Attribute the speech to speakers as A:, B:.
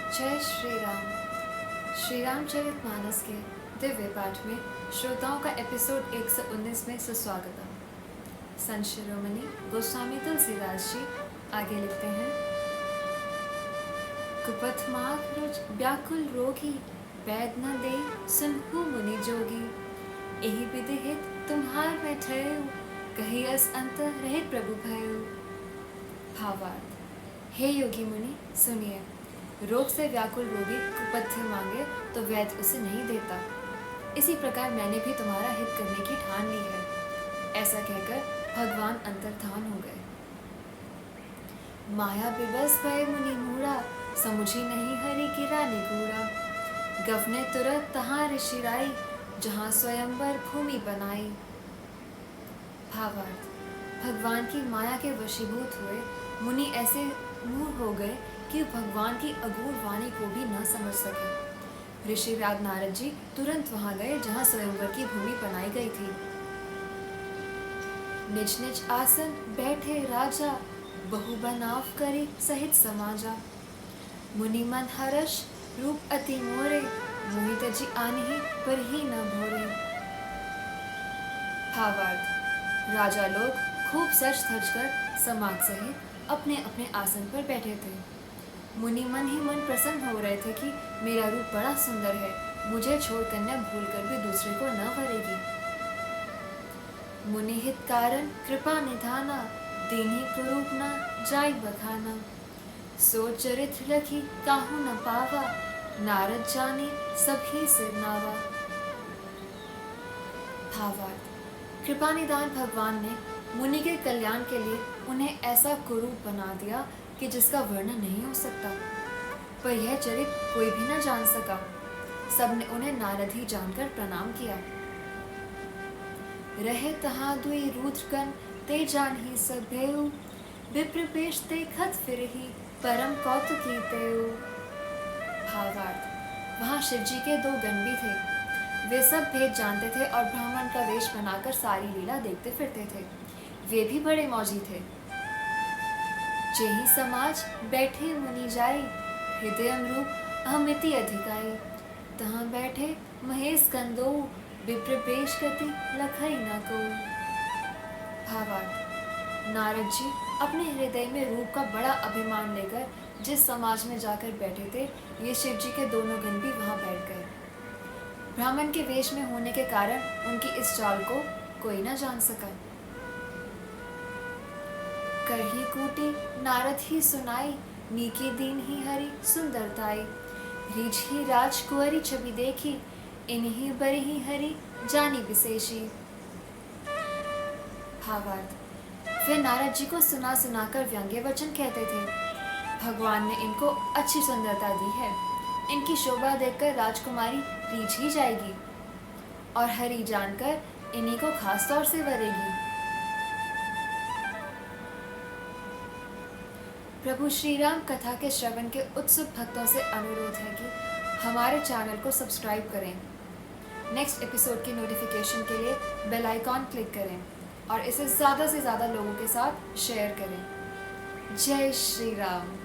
A: जय श्री राम। श्री रामचरितमानस के दिव्य पाठ में श्रोताओं का एपिसोड 119 में सुस्वागतम। संत शिरोमणि गोस्वामी तुलसीदास जी आगे लिखते हैं। कुपथ माग रुच व्याकुल रोगी, वैद न दे सुनहु मुनि जोगी। एहि विधि हित तुम्हार मैं ठहरऊ, कही अस अंतर रहित प्रभु भयऊ। भावार्थ। हे योगी मुनि सुनिए, रोग से व्याकुल रोगी कुपथ्य मांगे तो वैद्य उसे नहीं देता। इसी प्रकार मैंने भी तुम्हारा हित करने की ठान ली है। ऐसा कहकर भगवान अंतर्धान हो गए। माया विवश भय मुनि मूढ़ा, समुझी नहीं हरि गिरा निगूढ़ा। गवने तुरत तहाँ ऋषि राई, जहाँ स्वयंवर भूमि बनाई। भावार्थ। भगवान की माया के वशीभूत हुए मुनि ऐसे मूढ़ हो गए कि भगवान की अगूढ़ वाणी को भी न समझ सके। ऋषि राज नारद जी तुरंत वहां गए जहां स्वयंवर की भूमि बनाई गई थी। निज निज आसन बैठे राजा, बहु बनाव करे सहित समाजा। मुनि मन हर्ष रूप अति मोरे, मोहित जी आनहि पर ही न भोरे। भावार्थ। राजा लोग खूब सज धज कर समाज सहित अपने अपने आसन पर बैठे थे। मुनि मन ही मन प्रसन्न हो रहे थे कि मेरा रूप बड़ा सुंदर है, मुझे छोड़ कन्या भूल कर भी दूसरे को न वरेगी। मुनि हित कारण कृपा निधाना, दीन्ही कुरूप न जाय बखाना। सो चरित्र लखी काहू न पावा, नारद जाने सभी सिर नावा। भावार्थ। कृपा निधान भगवान ने मुनि के कल्याण के लिए उन्हें ऐसा कुरूप बना दिया कि जिसका वर्णन नहीं हो सकता। पर यह चरित्र कोई भी न जान सका। सबने उन्हें नारद ही जानकर प्रणाम किया। रहे तहाँ दुई रुद्रगण, ते जान ही सब भेऊ। विप्रपेश ते खत फिरहि, परम कौतुकी तेऊ। भावार्थ। वहाँ शिव जी के दो गण भी थे। वे सब भेद जानते थे और ब्राह्मण का वेश बनाकर सारी लीला देखते फिरते थे। वे भी बड़े मौजी थे। जेहि समाज बैठे मुनि जाई, हृदय रूप अहमिति अधिकाई। तहाँ बैठे महेश कंदो, विप्रपेश गति लखई न को। भावार्थ। नारद जी अपने हृदय में रूप का बड़ा अभिमान लेकर जिस समाज में जाकर बैठे थे, ये शिव जी के दोनों गण भी वहां बैठ गए। ब्राह्मण के वेश में होने के कारण उनकी इस चाल को कोई न जान सका। करही कूटी नारद ही सुनाई, नीकी दीन ही हरि सुंदरताई। रीझ ही राज कुंवरी छवि देखी, इन्हीं बरी ही हरि जानी विशेषी। भावार्थ। वे नारद जी को सुना सुनाकर व्यंग्य वचन कहते थे। भगवान ने इनको अच्छी सुंदरता दी है, इनकी शोभा देखकर राजकुमारी रीझ ही जाएगी और हरि जानकर इन्हीं को खास तौर से वरेगी। प्रभु श्री राम कथा के श्रवण के उत्सुक भक्तों से अनुरोध है कि हमारे चैनल को सब्सक्राइब करें, नेक्स्ट एपिसोड की नोटिफिकेशन के लिए बेल आइकॉन क्लिक करें और इसे ज़्यादा से ज़्यादा लोगों के साथ शेयर करें। जय श्री राम।